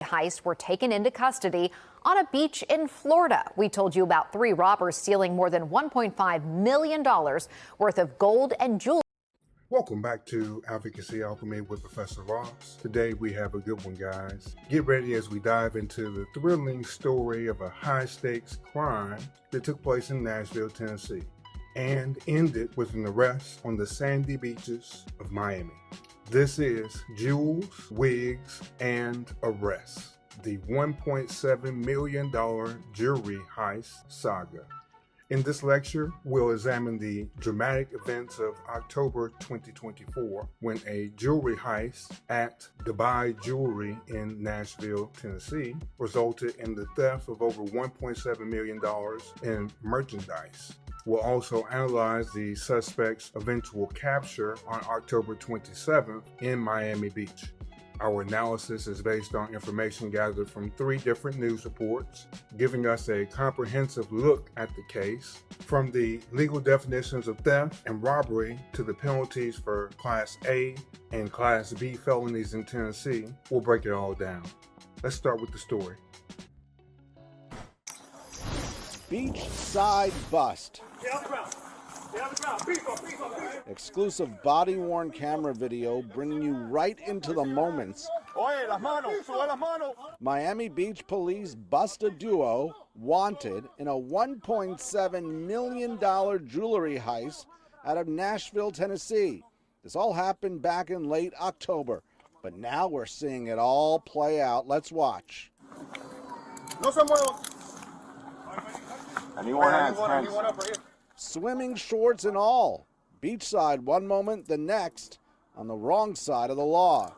heist were taken into custody on a beach in Florida. We told you about 3 robbers stealing more than $1.5 million worth of gold and jewelry. Welcome back to Advocacy Alchemy with Professor Ross. Today we have a good one, guys. Get ready as we dive into the thrilling story of a high-stakes crime that took place in Nashville, Tennessee, and ended with an arrest on the sandy beaches of Miami. This is Jewels, Wigs, and Arrests, the $1.7 million jewelry heist saga. In this lecture, we'll examine the dramatic events of October 2024 when a jewelry heist at Dubai Jewelry in Nashville, Tennessee resulted in the theft of over $1.7 million in merchandise. We'll also analyze the suspect's eventual capture on October 27th in Miami Beach. Our analysis is based on information gathered from 3 different news reports, giving us a comprehensive look at the case, from the legal definitions of theft and robbery to the penalties for Class A and Class B felonies in Tennessee. We'll break it all down. Let's start with the story. Beachside bust. Exclusive body-worn camera video bringing you right into the moments. Miami Beach police bust a duo wanted in a $1.7 million jewelry heist out of Nashville, Tennessee. This all happened back in late October, but now we're seeing it all play out. Let's watch. Swimming shorts and all. Beachside one moment, the next on the wrong side of the law.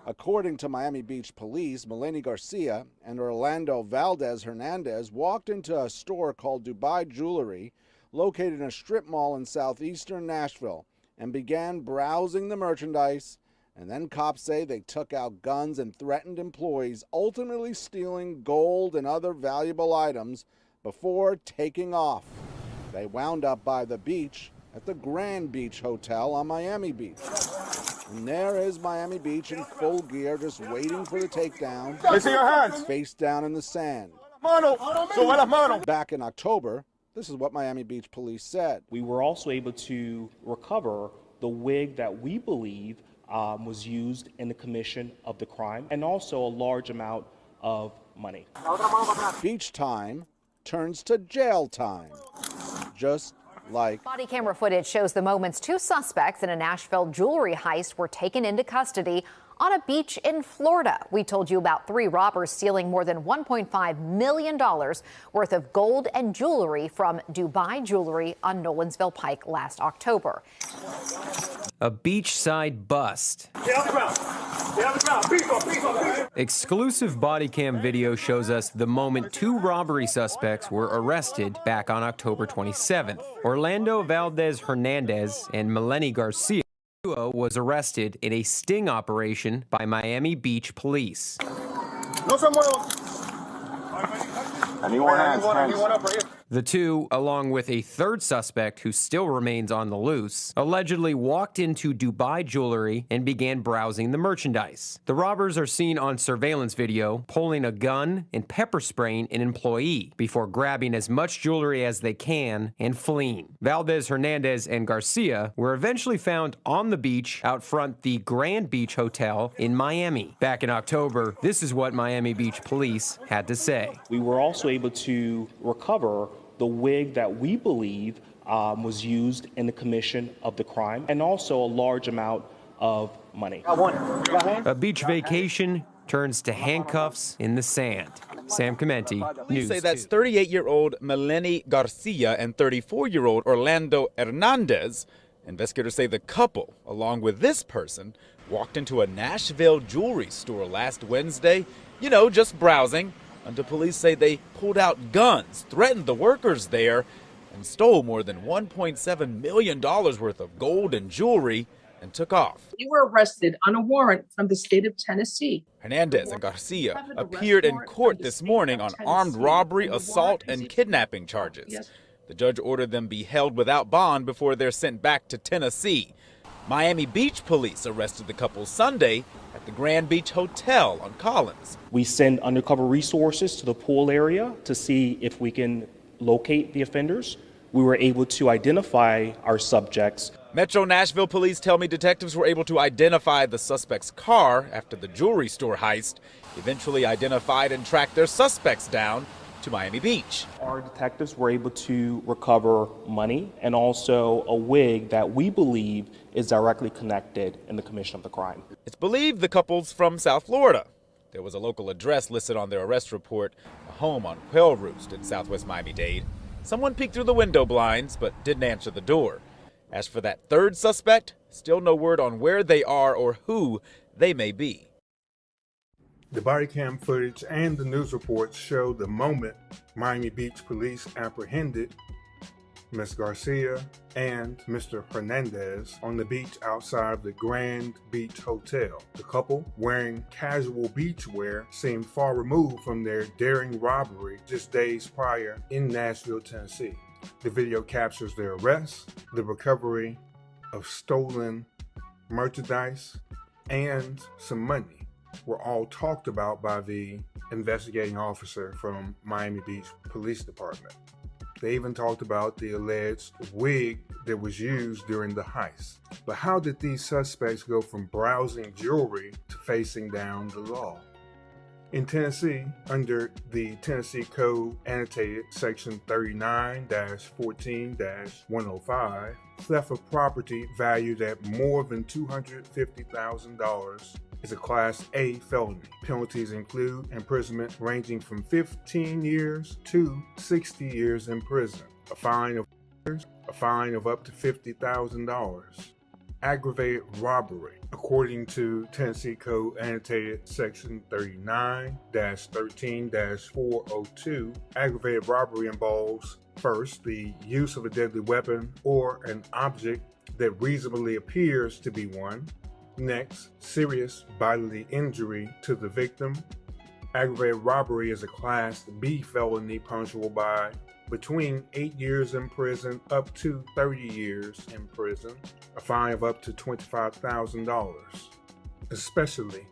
According to Miami Beach police, Melanie Garcia and Orlando Valdez Hernandez walked into a store called Dubai Jewelry, located in a strip mall in southeastern Nashville, and began browsing the merchandise. And then cops say they took out guns and threatened employees, ultimately stealing gold and other valuable items before taking off. They wound up by the beach at the Grand Beach Hotel on Miami Beach. And there is Miami Beach in full gear, just waiting for the takedown. Let me see your hands. Face down in the sand. Back in October, this is what Miami Beach police said. We were also able to recover the wig that we believe was used in the commission of the crime, and also a large amount of money. Beach time turns to jail time. Just like Body camera footage shows the moments 2 suspects in a Nashville jewelry heist were taken into custody on a beach in Florida. We told you about 3 robbers stealing more than $1.5 million worth of gold and jewelry from Dubai Jewelry on Nolensville Pike last October. A beachside bust. Exclusive body cam video shows us the moment 2 robbery suspects were arrested back on October 27th. Orlando Valdez Hernandez and Melanie Garcia was arrested in a sting operation by Miami Beach police. The 2, along with a 3rd suspect who still remains on the loose, allegedly walked into Dubai Jewelry and began browsing the merchandise. The robbers are seen on surveillance video pulling a gun and pepper spraying an employee before grabbing as much jewelry as they can and fleeing. Valdez Hernandez and Garcia were eventually found on the beach out front the Grand Beach Hotel in Miami. Back in October, this is what Miami Beach police had to say. We were also able to recover the wig that we believe was used in the commission of the crime, and also a large amount of money. A beach vacation turns to handcuffs in the sand. Sam Clementi, Police say that's 2. 38-year-old Melanie Garcia and 34-year-old Orlando Hernandez. Investigators say the couple, along with this person, walked into a Nashville jewelry store last Wednesday, just browsing, until police say they pulled out guns, threatened the workers there, and stole more than $1.7 million worth of gold and jewelry and took off. They were arrested on a warrant from the state of Tennessee. Hernandez and Garcia appeared in court this morning on armed robbery, assault, and kidnapping charges. The judge ordered them be held without bond before they're sent back to Tennessee. Miami Beach police arrested the couple Sunday at the Grand Beach Hotel on Collins. We send undercover resources to the pool area to see if we can locate the offenders. We were able to identify our subjects. Metro Nashville police tell me detectives were able to identify the suspect's car after the jewelry store heist, eventually identified and tracked their suspects down to Miami Beach. Our detectives were able to recover money and also a wig that we believe is directly connected in the commission of the crime. It's believed the couple's from South Florida. There was a local address listed on their arrest report, a home on Quail Roost in southwest Miami-Dade. Someone peeked through the window blinds but didn't answer the door. As for that third suspect, still no word on where they are or who they may be. The body cam footage and the news reports show the moment Miami Beach police apprehended Ms. Garcia and Mr. Hernandez on the beach outside of the Grand Beach Hotel. The couple, wearing casual beachwear, seemed far removed from their daring robbery just days prior in Nashville, Tennessee. The video captures their arrest, the recovery of stolen merchandise, and some money were all talked about by the investigating officer from Miami Beach Police Department. They even talked about the alleged wig that was used during the heist. But how did these suspects go from browsing jewelry to facing down the law? In Tennessee, under the Tennessee Code annotated section 39-14-105, theft of property valued at more than $250,000 is a Class A felony. Penalties include imprisonment ranging from 15 years to 60 years in prison, a fine of up to $50,000. Aggravated robbery. According to Tennessee Code annotated section 39-13-402, aggravated robbery involves, first, the use of a deadly weapon or an object that reasonably appears to be one. Next, serious bodily injury to the victim. Aggravated robbery is a Class B felony punishable by between 8 years in prison up to 30 years in prison, a fine of up to $25,000. Especially,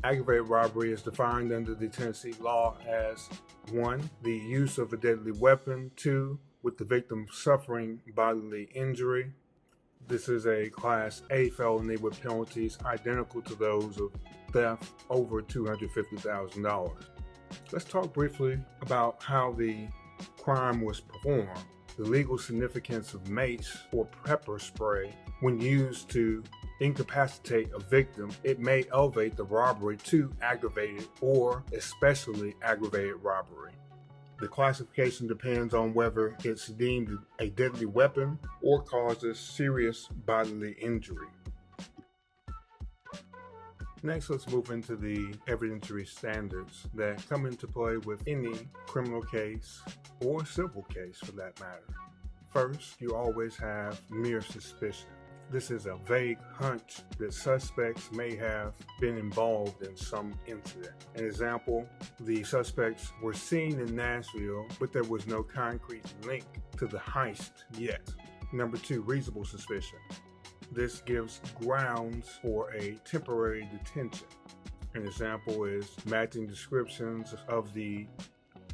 aggravated robbery is defined under the Tennessee law as 1. The use of a deadly weapon, 2. With the victim suffering bodily injury. This is a Class A felony with penalties identical to those of theft over $250,000. Let's talk briefly about how the crime was performed. The legal significance of mace or pepper spray, when used to incapacitate a victim, it may elevate the robbery to aggravated or especially aggravated robbery. The classification depends on whether it's deemed a deadly weapon or causes serious bodily injury. Next, let's move into the evidentiary standards that come into play with any criminal case or civil case for that matter. First, you always have mere suspicion. This is a vague hunch that suspects may have been involved in some incident. An example, the suspects were seen in Nashville, but there was no concrete link to the heist yet. Number 2, reasonable suspicion. This gives grounds for a temporary detention. An example is matching descriptions of the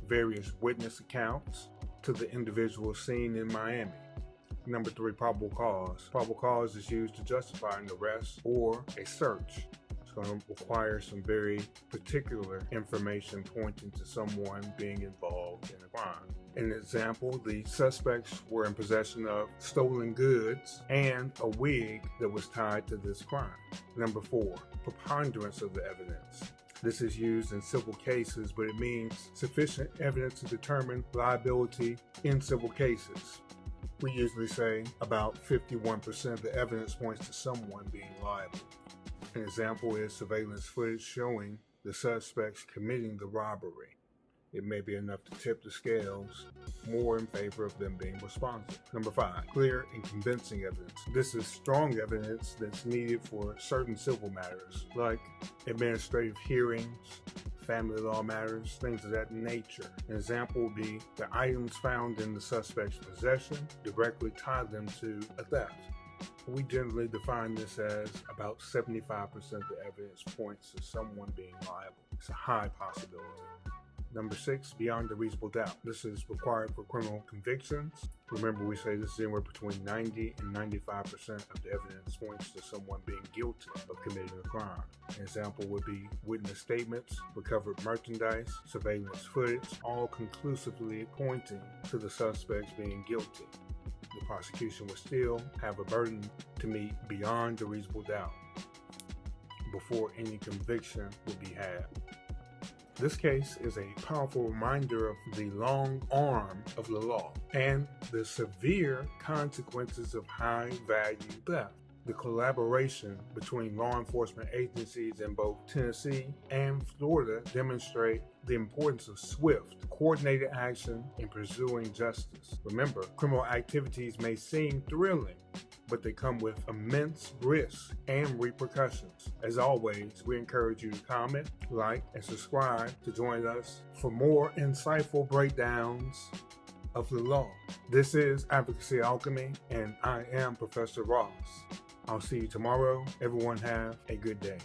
various witness accounts to the individual seen in Miami. Number 3, probable cause. Probable cause is used to justify an arrest or a search. It's going to require some very particular information pointing to someone being involved in a crime. An example, the suspects were in possession of stolen goods and a wig that was tied to this crime. Number 4, preponderance of the evidence. This is used in civil cases, but it means sufficient evidence to determine liability in civil cases. We usually say about 51% of the evidence points to someone being liable. An example is surveillance footage showing the suspects committing the robbery. It may be enough to tip the scales more in favor of them being responsible. Number 5, clear and convincing evidence. This is strong evidence that's needed for certain civil matters, like administrative hearings, family law matters, things of that nature. An example would be the items found in the suspect's possession directly tie them to a theft. We generally define this as about 75% of the evidence points to someone being liable. It's a high possibility. Number 6, beyond a reasonable doubt. This is required for criminal convictions. Remember, we say this is anywhere between 90 and 95% of the evidence points to someone being guilty of committing a crime. An example would be witness statements, recovered merchandise, surveillance footage, all conclusively pointing to the suspects being guilty. The prosecution would still have a burden to meet beyond a reasonable doubt before any conviction would be had. This case is a powerful reminder of the long arm of the law and the severe consequences of high-value theft. The collaboration between law enforcement agencies in both Tennessee and Florida demonstrate the importance of swift, coordinated action in pursuing justice. Remember, criminal activities may seem thrilling, but they come with immense risks and repercussions. As always, we encourage you to comment, like, and subscribe to join us for more insightful breakdowns of the law. This is Advocacy Alchemy, and I am Professor Ross. I'll see you tomorrow. Everyone have a good day.